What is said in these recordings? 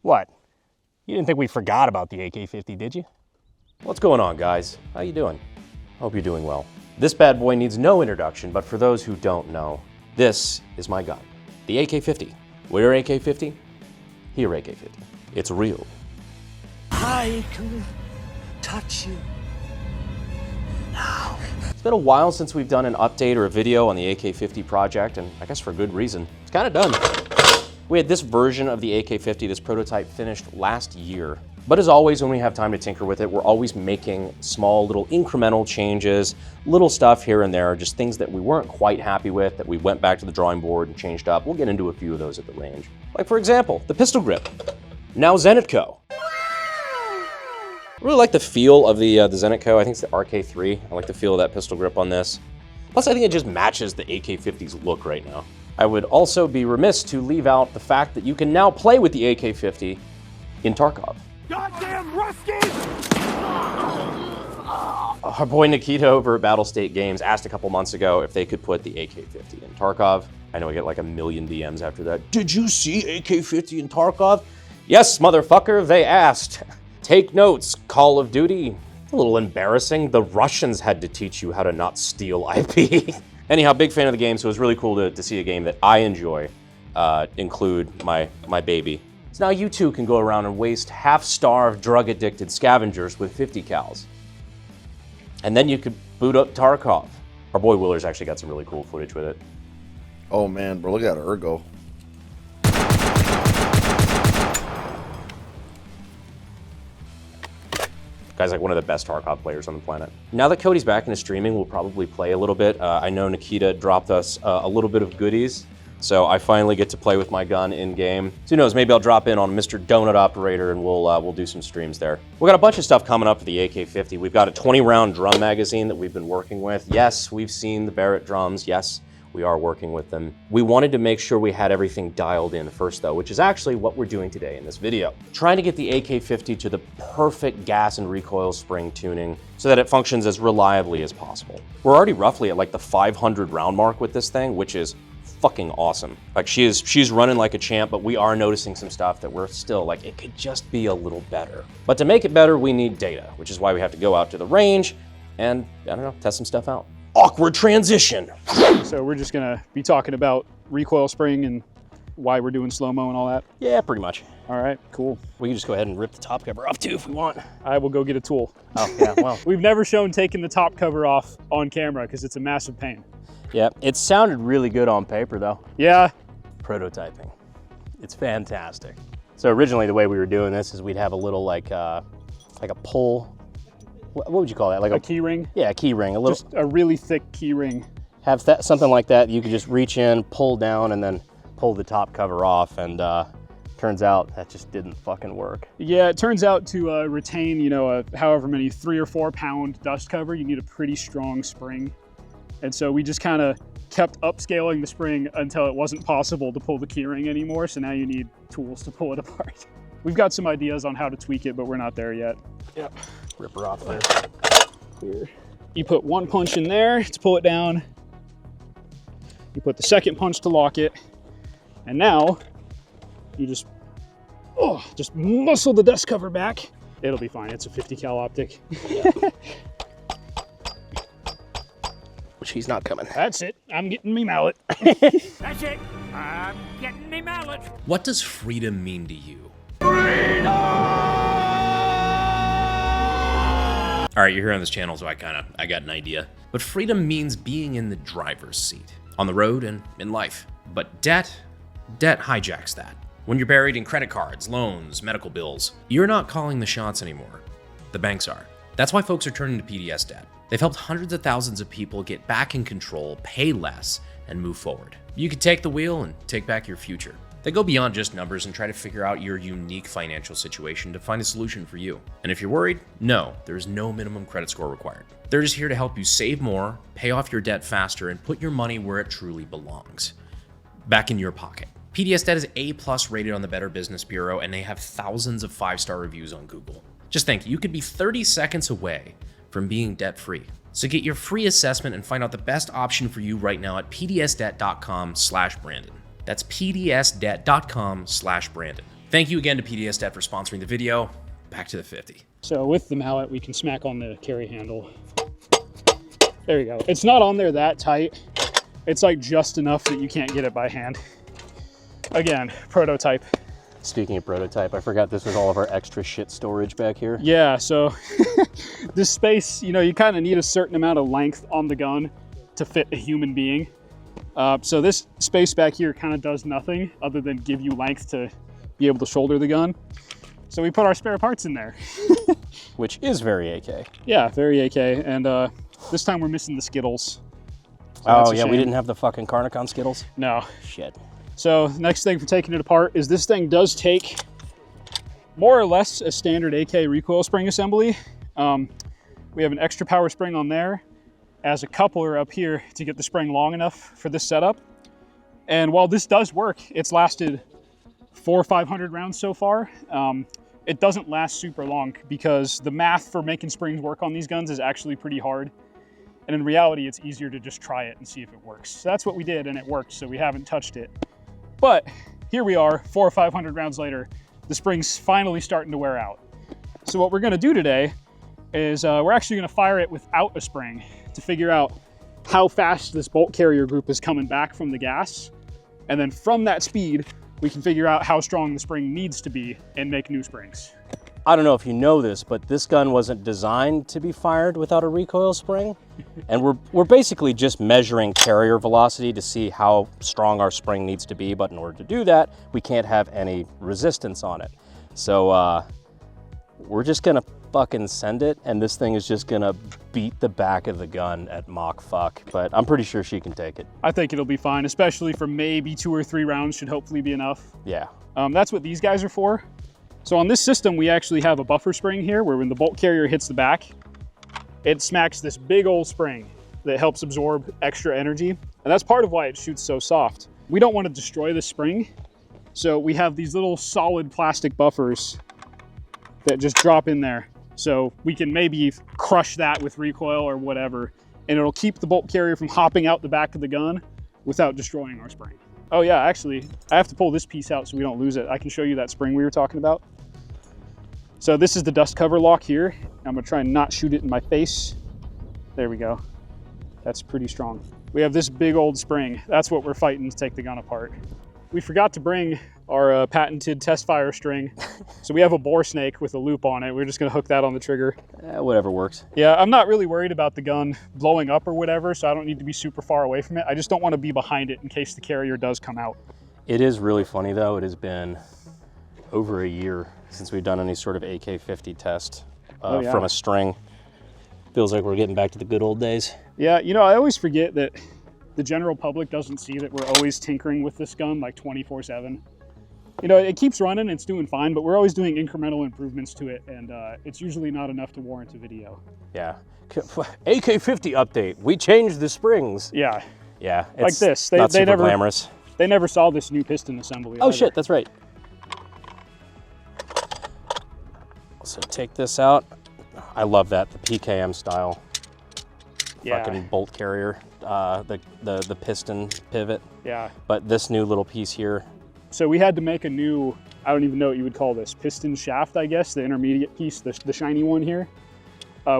What? You didn't think we forgot about the AK-50, did you? What's going on, guys? How you doing? Hope you're doing well. This bad boy needs no introduction, but for those who don't know, this is my gun, the AK-50. We're AK-50, here AK-50. It's real. I can touch you now. It's been a while since we've done an update or a video on the AK-50 project, and I guess for good reason. It's kind of done. We had this version of the AK-50, this prototype, finished last year. But as always, when we have time to tinker with it, we're always making small little incremental changes, little stuff here and there, just things that we weren't quite happy with, that we went back to the drawing board and changed up. We'll get into a few of those at the range. Like, for example, the pistol grip, now Zenitco. I really like the feel of the Zenitco. I think it's the RK3. I like the feel of that pistol grip on this. Plus, I think it just matches the AK-50's look right now. I would also be remiss to leave out the fact that you can now play with the AK-50 in Tarkov. Goddamn Rusky! Our boy Nikita over at Battle State Games asked a couple months ago if they could put the AK-50 in Tarkov. I know I get like 1 million DMs after that. Did you see AK-50 in Tarkov? Yes, motherfucker, they asked. Take notes, Call of Duty. A little embarrassing. The Russians had to teach you how to not steal IP. Anyhow, big fan of the game, so it was really cool to see a game that I enjoy include my baby. So now you too can go around and waste half-starved, drug-addicted scavengers with 50 cals. And then you could boot up Tarkov. Our boy Willer's actually got some really cool footage with it. Oh man, bro, look at that ergo. Guy's like one of the best Tarkov players on the planet. Now that Cody's back into streaming, we'll probably play a little bit. I know Nikita dropped us a little bit of goodies, so I finally get to play with my gun in game. So who knows, maybe I'll drop in on Mr. Donut Operator and we'll do some streams there. We got a bunch of stuff coming up for the AK-50. We've got a 20-round drum magazine that we've been working with. Yes, we've seen the Barrett drums. Yes, we are working with them. We wanted to make sure we had everything dialed in first though, which is actually what we're doing today in this video. Trying to get the AK-50 to the perfect gas and recoil spring tuning so that it functions as reliably as possible. We're already roughly at like the 500 round mark with this thing, which is fucking awesome. Like she's running like a champ, but we are noticing some stuff that we're still like, it could just be a little better. But to make it better, we need data, which is why we have to go out to the range and, I don't know, test some stuff out. Awkward transition. So we're just gonna be talking about recoil spring and why we're doing slow-mo and all that? Yeah, pretty much. All right, cool. We can just go ahead and rip the top cover off too if we want. I will go get a tool. Oh, yeah, well. We've never shown taking the top cover off on camera because it's a massive pain. Yeah, it sounded really good on paper though. Yeah. Prototyping. It's fantastic. So originally the way we were doing this is we'd have a little like a pull. What would you call that? Like a key ring? Yeah, a key ring. A little, just a really thick key ring. Have that, something like that. You could just reach in, pull down, and then pull the top cover off. And turns out that just didn't fucking work. Yeah, it turns out to retain, you know, however many 3 or 4 pound dust cover, you need a pretty strong spring. And so we just kind of kept upscaling the spring until it wasn't possible to pull the key ring anymore. So now you need tools to pull it apart. We've got some ideas on how to tweak it, but we're not there yet. Yep. Rip her off there. Here. You put one punch in there to pull it down. You put the second punch to lock it. And now you just muscle the dust cover back. It'll be fine. It's a 50 cal optic. Which he's not coming. That's it. I'm getting me mallet. That's it. I'm getting me mallet. What does freedom mean to you? All right, you're here on this channel, so I got an idea. But freedom means being in the driver's seat, on the road and in life. But debt hijacks that. When you're buried in credit cards, loans, medical bills, you're not calling the shots anymore. The banks are. That's why folks are turning to PDS debt. They've helped hundreds of thousands of people get back in control, pay less, and move forward. You can take the wheel and take back your future. They go beyond just numbers and try to figure out your unique financial situation to find a solution for you. And if you're worried, no, there's no minimum credit score required. They're just here to help you save more, pay off your debt faster, and put your money where it truly belongs. Back in your pocket. PDS Debt is A+ rated on the Better Business Bureau, and they have thousands of 5-star reviews on Google. Just think, you could be 30 seconds away from being debt-free. So get your free assessment and find out the best option for you right now at pdsdebt.com/Brandon. That's pdsdebt.com/Brandon. Thank you again to PDS for sponsoring the video. Back to the 50. So with the mallet, we can smack on the carry handle. There you go. It's not on there that tight. It's like just enough that you can't get it by hand. Again, prototype. Speaking of prototype, I forgot this was all of our extra shit storage back here. Yeah, so this space, you know, you kind of need a certain amount of length on the gun to fit a human being. So this space back here kind of does nothing other than give you length to be able to shoulder the gun. So we put our spare parts in there. Which is very AK. Yeah, very AK. And this time we're missing the Skittles. So Oh yeah, we didn't have the fucking Carnicon Skittles? No. Shit. So next thing for taking it apart is this thing does take more or less a standard AK recoil spring assembly. We have an extra power spring on there as a coupler up here to get the spring long enough for this setup. And while this does work, it's lasted 400 or 500 rounds so far. It doesn't last super long because the math for making springs work on these guns is actually pretty hard. And in reality, it's easier to just try it and see if it works. So that's what we did, and it worked, so we haven't touched it. But here we are, 400 or 500 rounds later, the spring's finally starting to wear out. So what we're gonna do today is we're actually gonna fire it without a spring to figure out how fast this bolt carrier group is coming back from the gas. And then from that speed, we can figure out how strong the spring needs to be and make new springs. I don't know if you know this, but this gun wasn't designed to be fired without a recoil spring. And we're basically just measuring carrier velocity to see how strong our spring needs to be. But in order to do that, we can't have any resistance on it. So we're just gonna fucking send it, and this thing is just gonna beat the back of the gun at Mach fuck. But I'm pretty sure she can take it. I think it'll be fine, especially for maybe 2 or 3 rounds should hopefully be enough. Yeah. That's what these guys are for. So on this system, we actually have a buffer spring here where when the bolt carrier hits the back, it smacks this big old spring that helps absorb extra energy. And that's part of why it shoots so soft. We don't want to destroy the spring. So we have these little solid plastic buffers that just drop in there. So we can maybe crush that with recoil or whatever, and it'll keep the bolt carrier from hopping out the back of the gun without destroying our spring. Oh yeah, actually, I have to pull this piece out so we don't lose it. I can show you that spring we were talking about. So this is the dust cover lock here. I'm gonna try and not shoot it in my face. There we go. That's pretty strong. We have this big old spring. That's what we're fighting to take the gun apart. We forgot to bring our patented test fire string. So we have a bore snake with a loop on it. We're just gonna hook that on the trigger. Whatever works. Yeah, I'm not really worried about the gun blowing up or whatever, so I don't need to be super far away from it. I just don't want to be behind it in case the carrier does come out. It is really funny though. It has been over a year since we've done any sort of AK-50 test from a string. Feels like we're getting back to the good old days. Yeah, you know, I always forget that the general public doesn't see that we're always tinkering with this gun like 24/7. You know, it keeps running, it's doing fine, but we're always doing incremental improvements to it, and it's usually not enough to warrant a video. Yeah. AK-50 update. We changed the springs. Yeah. Yeah. Like this. Not super glamorous. They never saw this new piston assembly. Oh either. shit, that's right. So take this out. I love that, the PKM style. Yeah. Fucking bolt carrier, the piston pivot. Yeah. But this new little piece here. So we had to make a new, I don't even know what you would call this, piston shaft, I guess, the intermediate piece, the shiny one here.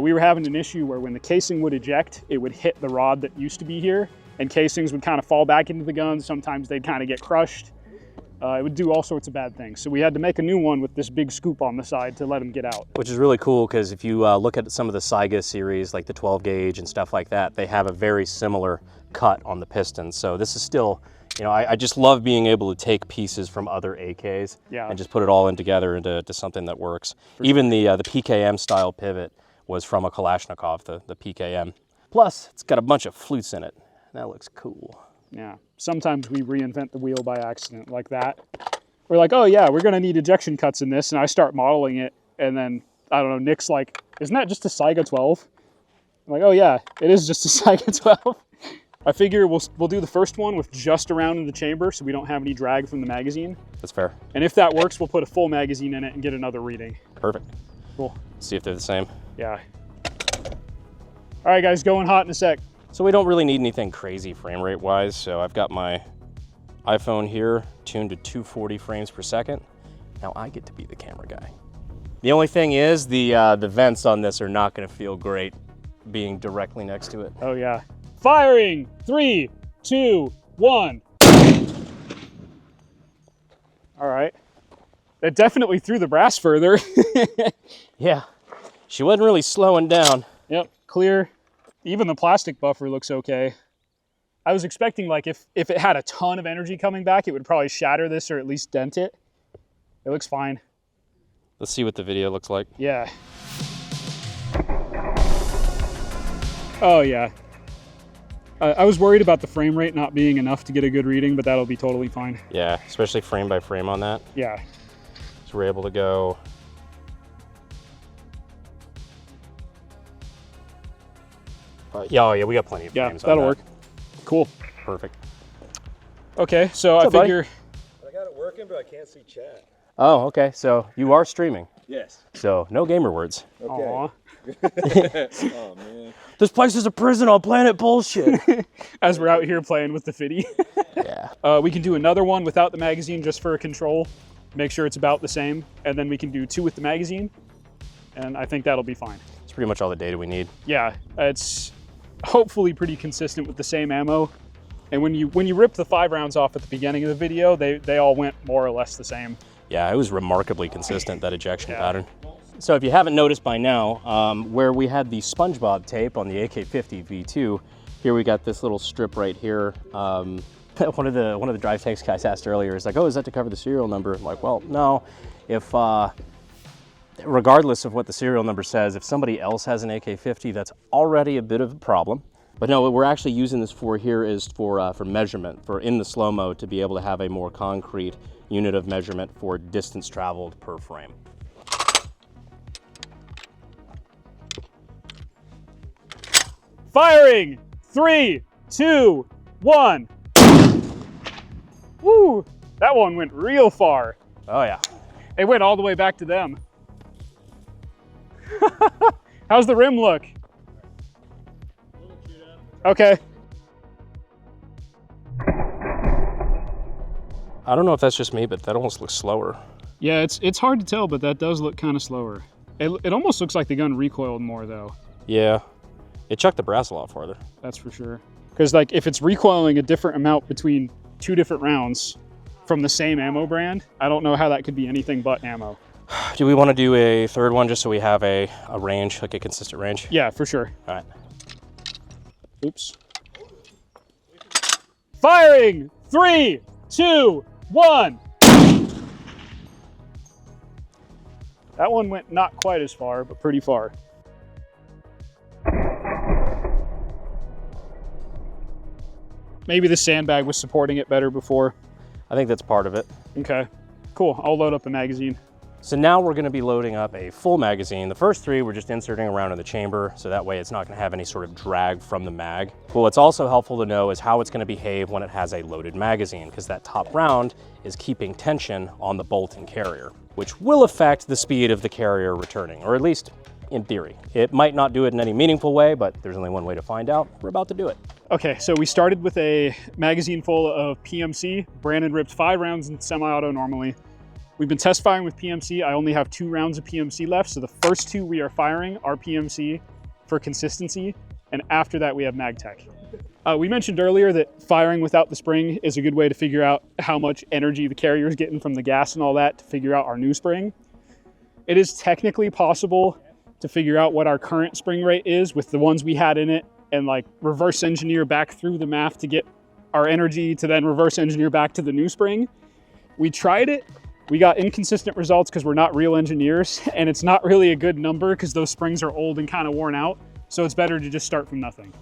We were having an issue where when the casing would eject, it would hit the rod that used to be here, and casings would kind of fall back into the gun. Sometimes they'd kind of get crushed. It would do all sorts of bad things. So we had to make a new one with this big scoop on the side to let them get out. Which is really cool because if you look at some of the Saiga series, like the 12 gauge and stuff like that, they have a very similar cut on the piston. So this is still, you know, I just love being able to take pieces from other AKs and just put it all in together into something that works. Even the PKM style pivot was from a Kalashnikov, the PKM. Plus, it's got a bunch of flutes in it. That looks cool. Yeah, sometimes we reinvent the wheel by accident like that. We're like, oh yeah, we're gonna need ejection cuts in this, and I start modeling it, and then, I don't know, Nick's like, isn't that just a Saiga 12? I'm like, oh yeah, it is just a Saiga 12. I figure we'll do the first one with just a round in the chamber so we don't have any drag from the magazine. That's fair. And if that works, we'll put a full magazine in it and get another reading. Perfect. Cool. See if they're the same. Yeah. All right, guys, going hot in a sec. So we don't really need anything crazy frame rate wise. So I've got my iPhone here tuned to 240 frames per second. Now I get to be the camera guy. The only thing is the vents on this are not going to feel great being directly next to it. Oh yeah. Firing! 3, 2, 1. All right. It definitely threw the brass further. Yeah, she wasn't really slowing down. Yep, clear. Even the plastic buffer looks okay. I was expecting like if it had a ton of energy coming back, it would probably shatter this or at least dent it. It looks fine. Let's see what the video looks like. Yeah. Oh yeah. I was worried about the frame rate not being enough to get a good reading, but that'll be totally fine. Yeah, especially frame by frame on that. Yeah. So we're able to go. Yeah, we got plenty of frames on that'll that. work. Cool. Perfect. Okay, so What's I up, buddy? figure. I got it working, but I can't see chat. Oh, okay. So you are streaming. Yes. So no gamer words. Okay. Aw. Oh man. This place is a prison on planet bullshit. As we're out here playing with the 50. Yeah. We can do another one without the magazine just for a control. Make sure it's about the same. And then we can do 2 with the magazine. And I think that'll be fine. It's pretty much all the data we need. Yeah, it's hopefully pretty consistent with the same ammo. And when you rip the 5 rounds off at the beginning of the video, they all went more or less the same. Yeah, it was remarkably consistent, that ejection Yeah. pattern. So if you haven't noticed by now, where we had the SpongeBob tape on the AK-50 V2, here we got this little strip right here. One of the drive tanks guys asked earlier, is like, oh, is that to cover the serial number? I'm like, well, no. If regardless of what the serial number says, if somebody else has an AK-50, that's already a bit of a problem. But no, what we're actually using this for here is for measurement, for in the slow-mo to be able to have a more concrete unit of measurement for distance traveled per frame. Firing! 3, 2, 1. Woo! That one went real far. Oh yeah. It went all the way back to them. How's the rim look? Okay. I don't know if that's just me, but that almost looks slower. Yeah, it's hard to tell, but that does look kind of slower. It almost looks like the gun recoiled more though. Yeah. It chucked the brass a lot farther. That's for sure. Because like if it's recoiling a different amount between 2 different rounds from the same ammo brand, I don't know how that could be anything but ammo. Do we want to do a third one just so we have a range, like a consistent range? Yeah, for sure. All right. Oops. Firing! 3, 2, 1. That one went not quite as far, but pretty far. Maybe the sandbag was supporting it better before. I think that's part of it. Okay, cool. I'll load up the magazine. So now we're going to be loading up a full magazine. The first 3 we're just inserting around in the chamber, so that way it's not going to have any sort of drag from the mag. But what's also helpful to know is how it's going to behave when it has a loaded magazine, because that top round is keeping tension on the bolt and carrier, which will affect the speed of the carrier returning, or at least in theory. It might not do it in any meaningful way, but there's only one way to find out. We're about to do it. Okay, so we started with a magazine full of PMC. Brandon ripped 5 rounds in semi-auto normally. We've been test firing with PMC. I only have 2 rounds of PMC left, so the first 2 we are firing are PMC for consistency, and after that we have MagTech. We mentioned earlier that firing without the spring is a good way to figure out how much energy the carrier is getting from the gas and all that to figure out our new spring. It is technically possible to figure out what our current spring rate is with the ones we had in it and like reverse engineer back through the math to get our energy to then reverse engineer back to the new spring. We tried it. We got inconsistent results because we're not real engineers, and it's not really a good number because those springs are old and kind of worn out. So it's better to just start from nothing.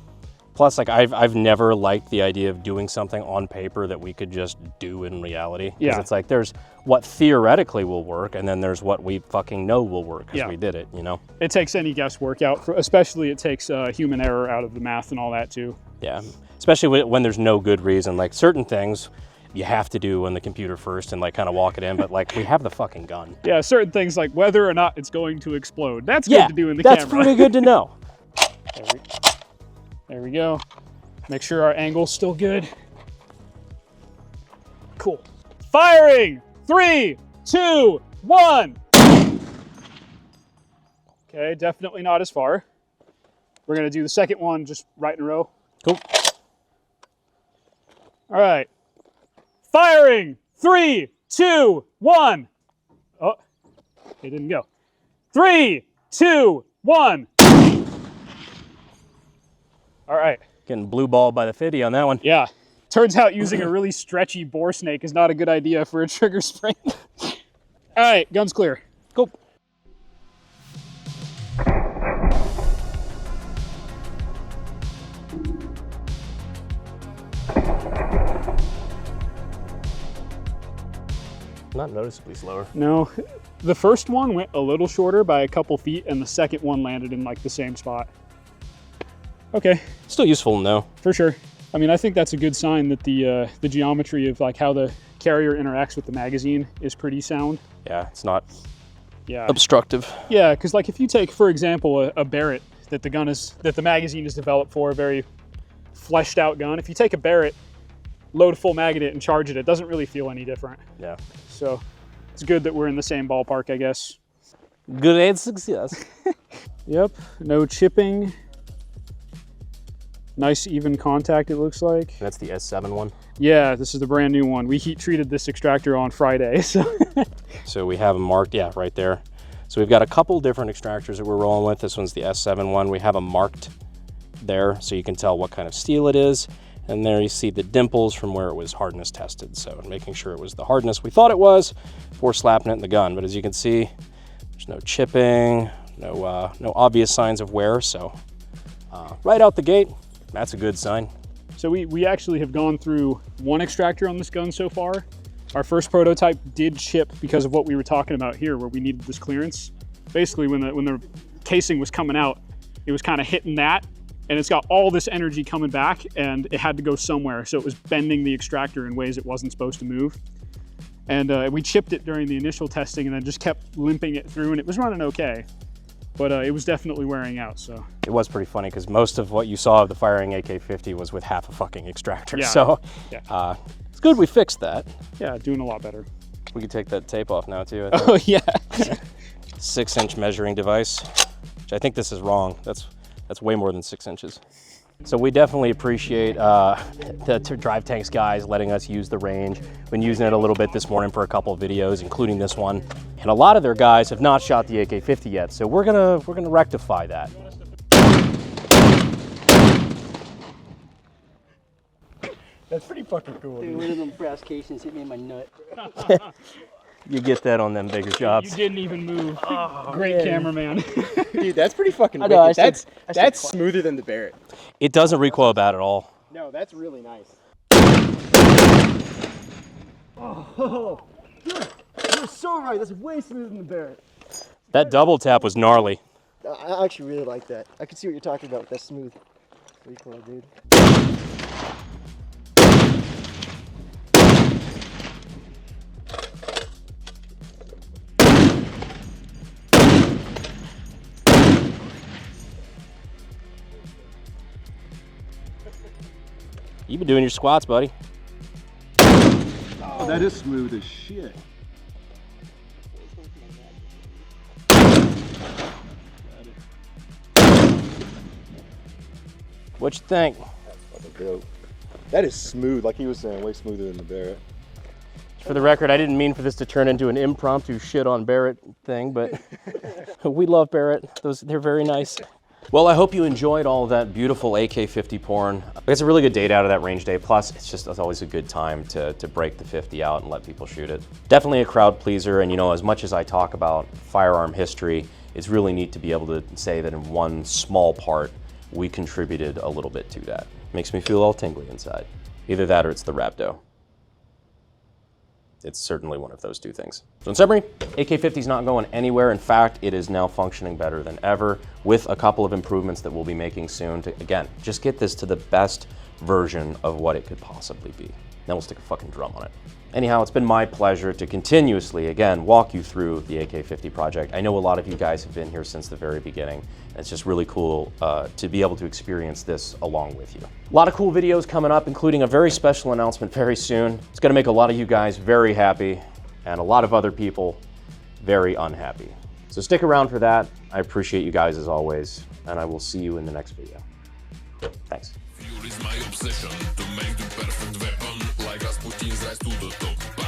Plus, like I've never liked the idea of doing something on paper that we could just do in reality. Because Yeah. it's like there's what theoretically will work, and then there's what we fucking know will work because Yeah. we did it, you know? It takes any guesswork out, especially it takes human error out of the math and all that too. Yeah, especially when there's no good reason. Like certain things you have to do on the computer first and like kind of walk it in, but like we have the fucking gun. Yeah, certain things like whether or not it's going to explode. That's Yeah, good to do in the that's camera. pretty good to know. There we go. Make sure our angle's still good. Cool. Firing! 3, 2, 1. Okay, definitely not as far. We're gonna do the second one just right in a row. Cool. All right. Firing. 3, 2, 1. Oh, it didn't go. 3, 2, 1. All right. Getting blue balled by the 50 on that one. Yeah. Turns out using a really stretchy bore snake is not a good idea for a trigger spring. All right, gun's clear. Cool. Not noticeably slower. No, the first one went a little shorter by a couple feet, and the second one landed in like the same spot. Okay. Still useful to know. For sure. I mean, I think that's a good sign that the geometry of like how the carrier interacts with the magazine is pretty sound. Yeah, it's not Yeah. obstructive. Yeah, because like if you take, for example, a Barrett that the magazine is developed for, a very fleshed out gun. If you take a Barrett, load a full mag in it and charge it, it doesn't really feel any different. Yeah. So it's good that we're in the same ballpark, I guess. Good success. Yep, no chipping. Nice even contact, it looks like. That's the S7 one. Yeah, this is the brand new one. We heat treated this extractor on Friday, so. So we have them marked, yeah, right there. So we've got a couple different extractors that we're rolling with. This one's the S7 one. We have them marked there so you can tell what kind of steel it is. And there you see the dimples from where it was hardness tested. So making sure it was the hardness we thought it was before slapping it in the gun. But as you can see, there's no chipping, no obvious signs of wear. So right out the gate, that's a good sign. So we actually have gone through one extractor on this gun so far. Our first prototype did chip because of what we were talking about here, where we needed this clearance. Basically, when the casing was coming out, it was kind of hitting that, and it's got all this energy coming back, and it had to go somewhere. So it was bending the extractor in ways it wasn't supposed to move. And we chipped it during the initial testing, and then just kept limping it through, and it was running okay. But it was definitely wearing out, so. It was pretty funny because most of what you saw of the firing AK-50 was with half a fucking extractor. Yeah. So Yeah. It's good we fixed that. Yeah, doing a lot better. We could take that tape off now too, I think. Oh yeah. 6-inch measuring device, which I think this is wrong. That's way more than 6 inches. So we definitely appreciate the Drive Tanks guys letting us use the range. Been using it a little bit this morning for a couple of videos, including this one. And a lot of their guys have not shot the AK-50 yet, so we're gonna rectify that. That's pretty fucking cool. Dude, one of them brass casings hit me in my nut. You get that on them bigger You jobs. didn't even move. Great cameraman. Dude, that's pretty fucking I know, wicked. I said That's smoother than the Barrett. It doesn't recoil bad at all. No, that's really nice. Oh, you're so right. That's way smoother than the Barrett. That double tap was gnarly. I actually really like that. I can see what you're talking about. That's smooth. Recoil, dude. You've been doing your squats, buddy. Oh, that is smooth as shit. What you think? Fucking dope. That is smooth, like he was saying, way smoother than the Barrett. For the record, I didn't mean for this to turn into an impromptu shit on Barrett thing, but we love Barrett. They're very nice. Well, I hope you enjoyed all of that beautiful AK-50 porn. It's a really good date out of that range day. Plus, it's always a good time to break the 50 out and let people shoot it. Definitely a crowd pleaser, and you know, as much as I talk about firearm history, it's really neat to be able to say that in one small part, we contributed a little bit to that. Makes me feel all tingly inside. Either that or it's the rhabdo. It's certainly one of those two things. So in summary, AK-50 is not going anywhere. In fact, it is now functioning better than ever with a couple of improvements that we'll be making soon to, again, just get this to the best version of what it could possibly be. Then we'll stick a fucking drum on it. Anyhow, it's been my pleasure to continuously, again, walk you through the AK-50 project. I know a lot of you guys have been here since the very beginning. It's just really cool to be able to experience this along with you. A lot of cool videos coming up, including a very special announcement very soon. It's gonna make a lot of you guys very happy and a lot of other people very unhappy. So stick around for that. I appreciate you guys as always, and I will see you in the next video. Thanks. Fuel is my obsession to make the perfect weapon, like Rasputin's rise to the top. But